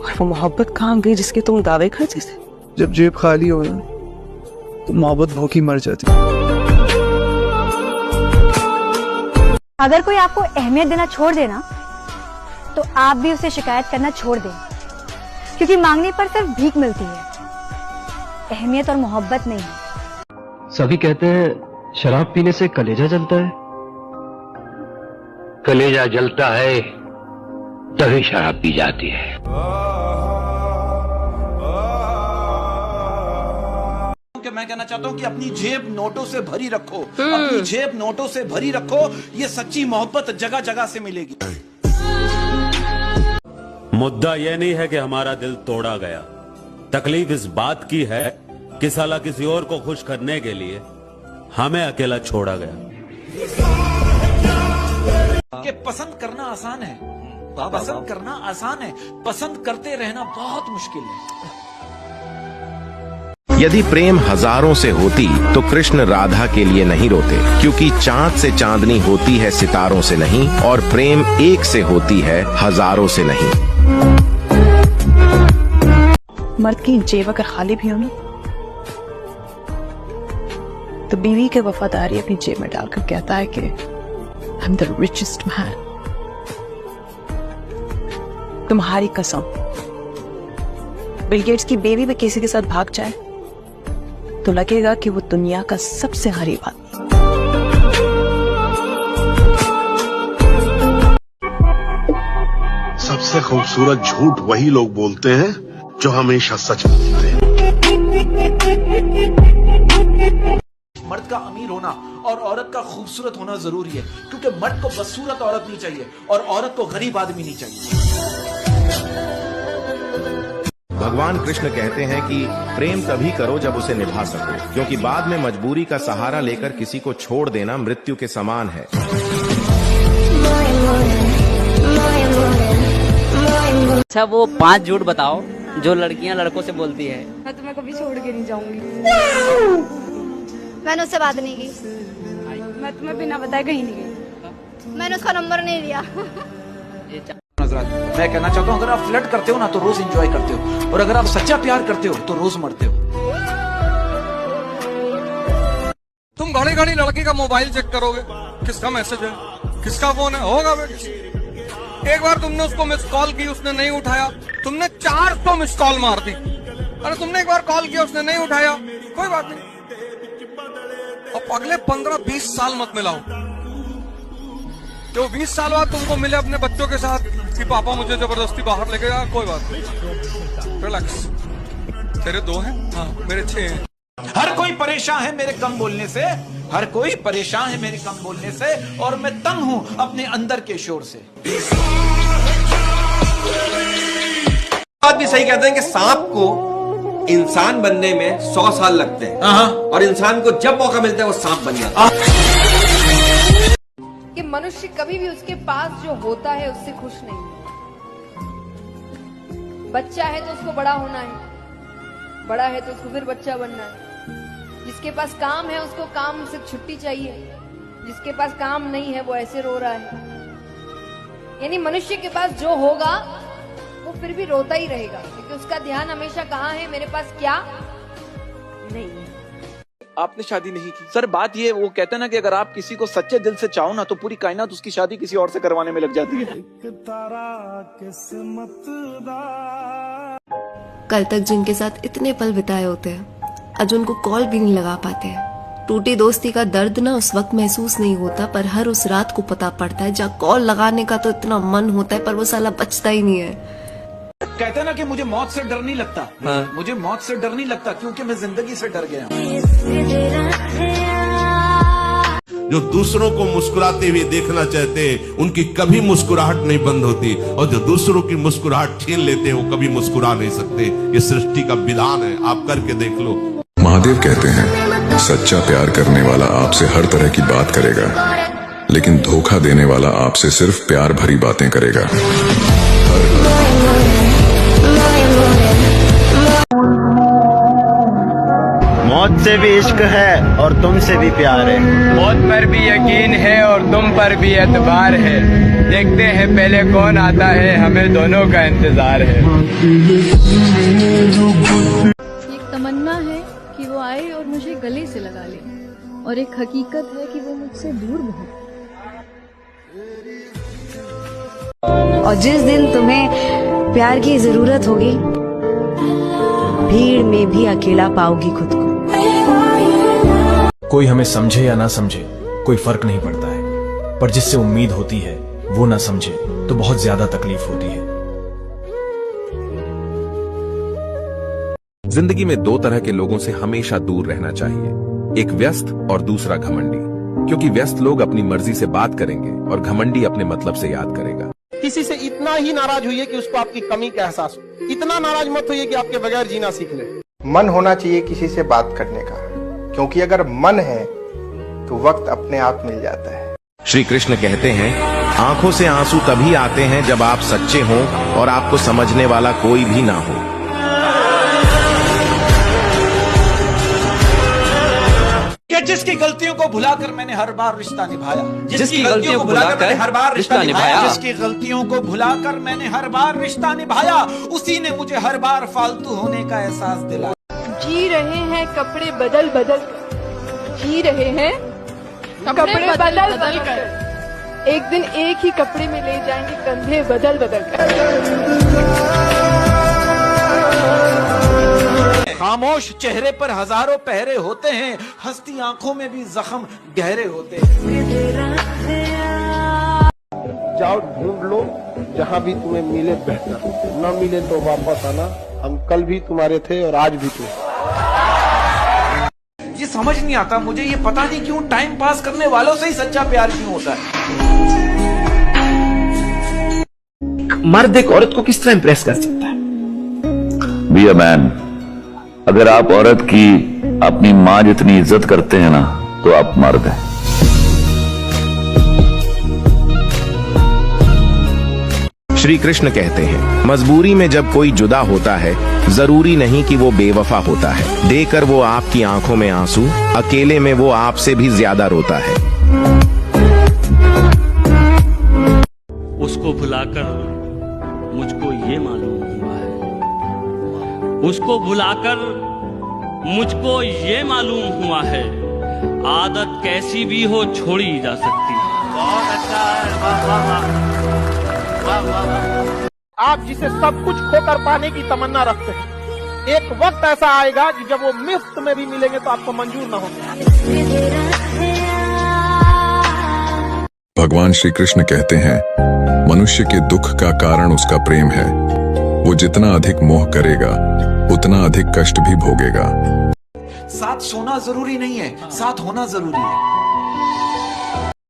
और वो मोहब्बत कहाँ गई जिसके तुम दावे करते थे? जब जेब खाली हो ना तो मोहब्बत भूखी मर जाती। अगर कोई आपको अहमियत देना छोड़ देना तो आप भी उसे शिकायत करना छोड़ दें, क्योंकि मांगने पर सिर्फ भीख मिलती है, अहमियत और मोहब्बत नहीं। सभी कहते हैं शराब पीने से कलेजा जलता है। कलेजा जलता है तभी शराब पी जाती है। मैं कहना चाहता हूँ कि अपनी जेब नोटों से भरी रखो, अपनी जेब नोटों से भरी रखो। ये सच्ची मोहब्बत जगह जगह से मिलेगी। मुद्दा यह नहीं है कि हमारा दिल तोड़ा गया, तकलीफ इस बात की है कि साला किसी और को खुश करने के लिए हमें अकेला छोड़ा गया। कि पसंद करना आसान है, पसंद करना आसान है, पसंद करते रहना बहुत मुश्किल है। यदि प्रेम हजारों से होती तो कृष्ण राधा के लिए नहीं रोते, क्योंकि चांद से चांदनी होती है सितारों से नहीं, और प्रेम एक से होती है हजारों से नहीं। मर्द की जेब अगर खाली भी हो ना तो बीवी के वफादारी अपनी जेब में डालकर कहता है कि I am the richest man. तुम्हारी कसम, बिल गेट्स की बेबी भी किसी के साथ भाग जाए तो लगेगा कि वो दुनिया का सबसे गरीब आदमी। सबसे खूबसूरत झूठ वही लोग बोलते हैं जो हमेशा सच बोलते हैं। मर्द का अमीर होना और औरत का खूबसूरत होना जरूरी है, क्योंकि मर्द को बदसूरत औरत नहीं चाहिए और औरत को गरीब आदमी नहीं चाहिए। भगवान कृष्ण कहते हैं कि प्रेम तभी करो जब उसे निभा सको, क्योंकि बाद में मजबूरी का सहारा लेकर किसी को छोड़ देना मृत्यु के समान है। अच्छा, वो 5 झूठ बताओ जो लड़कियां लड़कों से बोलती है। मैं तुम्हें कभी छोड़ के नहीं जाऊंगी। मैंने उससे बात नहीं की। मैं तुम्हें बिना बताए कहीं नहीं गई। मैंने उसका नंबर नहीं लिया। मैं कहना चाहता हूँ, अगर आप फ्लर्ट करते हो ना तो रोज एंजॉय करते हो, और अगर आप सच्चा प्यार करते हो तो रोज मरते हो। तुम घड़ी घड़ी लड़की का मोबाइल चेक करोगे, किसका मैसेज है, किसका फोन है, होगा भी। एक बार तुमने उसको मिस कॉल की, उसने नहीं उठाया, तुमने 400 मिस कॉल मार दी। अरे तुमने एक बार कॉल किया, उसने नहीं उठाया, कोई बात नहीं। अब अगले 15-20 साल मत मिलाओ, तो 20 साल बाद तुमको मिले अपने बच्चों के साथ कि पापा मुझे जबरदस्ती बाहर लेके गया, कोई बात नहीं, रिलैक्स। तेरे 2 हैं, हाँ मेरे 6 हैं। हर कोई परेशान है मेरे कम बोलने से, हर कोई परेशान है मेरे कम बोलने से, और मैं तंग हूं अपने अंदर के शोर से। बात भी सही कहते हैं कि सांप को इंसान बनने में 100 साल लगते हैं, और इंसान को जब मौका मिलता है वो सांप बन जाता है। कि मनुष्य कभी भी उसके पास जो होता है उससे खुश नहीं है। बच्चा है तो उसको बड़ा होना है, बड़ा है तो उसको फिर बच्चा बनना है। जिसके पास काम है उसको काम से छुट्टी चाहिए, जिसके पास काम नहीं है वो ऐसे रो रहा है। यानी मनुष्य के पास जो होगा वो फिर भी रोता ही रहेगा, क्योंकि उसका ध्यान हमेशा कहाँ है, मेरे पास क्या नहीं है। आपने शादी नहीं की सर, बात ये, वो कहते हैं ना कि अगर आप किसी को सच्चे दिल से चाहो ना तो पूरी कायनात उसकी शादी किसी और से करवाने में लग जाती है। कल तक जिनके साथ इतने पल बिताए होते हैं आज उनको कॉल भी नहीं लगा पाते हैं। टूटी दोस्ती का दर्द ना उस वक्त महसूस नहीं होता, पर हर उस रात को पता पड़ता है जहाँ कॉल लगाने का तो इतना मन होता है पर वो साला बचता ही नहीं है। कहते हैं ना कि मुझे मौत से डर नहीं लगता, मुझे मौत से डर नहीं लगता क्योंकि मैं जिंदगी से डर गया हूँ। जो दूसरों को मुस्कुराते हुए देखना चाहते हैं उनकी कभी मुस्कुराहट नहीं बंद होती, और जो दूसरों की मुस्कुराहट छीन लेते हैं वो कभी मुस्कुरा नहीं सकते। ये सृष्टि का विधान है, आप करके देख लो। महादेव कहते हैं सच्चा प्यार करने वाला आपसे हर तरह की बात करेगा, लेकिन धोखा देने वाला आपसे सिर्फ प्यार भरी बातें करेगा। मौत मुझसे भी इश्क है और तुमसे भी प्यार है। मौत पर भी यकीन है और तुम पर भी एतबार है। देखते हैं पहले कौन आता है, हमें दोनों का इंतजार है। एक तमन्ना है कि वो आए और मुझे गले से लगा ले, और एक हकीकत है कि वो मुझसे दूर बहुत। और जिस दिन तुम्हें प्यार की जरूरत होगी, भीड़ में भी अकेला पाओगी खुद को। कोई हमें समझे या ना समझे कोई फर्क नहीं पड़ता है, पर जिससे उम्मीद होती है वो ना समझे तो बहुत ज्यादा तकलीफ होती है। जिंदगी में दो तरह के लोगों से हमेशा दूर रहना चाहिए, एक व्यस्त और दूसरा घमंडी। क्योंकि व्यस्त लोग अपनी मर्जी से बात करेंगे और घमंडी अपने मतलब से याद करेगा। किसी से इतना ही नाराज होइए कि उसको आपकी कमी का एहसास हो। इतना नाराज मत होइए कि आपके बगैर जीना सीख ले। मन होना चाहिए किसी से बात करने का, क्योंकि अगर मन है तो वक्त अपने आप मिल जाता है। श्री कृष्ण कहते हैं, आंखों से आंसू तभी आते हैं जब आप सच्चे हों और आपको समझने वाला कोई भी ना हो। जिसकी गलतियों को भुलाकर मैंने हर बार रिश्ता निभाया, जिसकी गलतियों को भुलाकर मैंने हर बार रिश्ता निभाया, जिसकी गलतियों को भुलाकर मैंने हर बार रिश्ता निभाया, उसी ने मुझे हर बार फालतू होने का एहसास दिलाया। जी रहे हैं कपड़े बदल बदल कर, जी रहे हैं कपड़े बदल बदल कर, एक दिन एक ही कपड़े में ले जाएंगे कंधे बदल बदल कर। खामोश चेहरे पर हजारों पहरे होते हैं, हंसती आंखों में भी जख्म गहरे होते हैं। जाओ ढूंढ लो, जहाँ भी तुम्हें मिले बेहतर, न मिले तो वापस आना। हम कल भी तुम्हारे थे और आज भी थे। ये समझ नहीं आता मुझे, ये पता नहीं क्यों टाइम पास करने वालों से ही सच्चा प्यार क्यों होता है। मर्द एक औरत को किस तरह इंप्रेस कर सकता है? Be a man. अगर आप औरत की अपनी माँ जितनी इज्जत करते हैं ना, तो आप मर्द हैं। श्री कृष्ण कहते हैं, मजबूरी में जब कोई जुदा होता है, जरूरी नहीं कि वो बेवफा होता है। देकर वो आपकी आंखों में आंसू, अकेले में वो आपसे भी ज्यादा रोता है। उसको भुलाकर मुझको ये मालूम हुआ है, उसको भुलाकर मुझको ये मालूम हुआ है, आदत कैसी भी हो छोड़ी जा सकती है। बहुत अच्छा है, वाह वाह वाह वाह वाह। आप जिसे सब कुछ खोकर पाने की तमन्ना रखते हैं, एक वक्त ऐसा आएगा कि जब वो मुफ्त में भी मिलेंगे तो आपको मंजूर न होगा। भगवान श्री कृष्ण कहते हैं, मनुष्य के दुख का कारण उसका प्रेम है। वो जितना अधिक मोह करेगा उतना अधिक कष्ट भी भोगेगा। साथ सोना जरूरी नहीं है, साथ होना जरूरी है।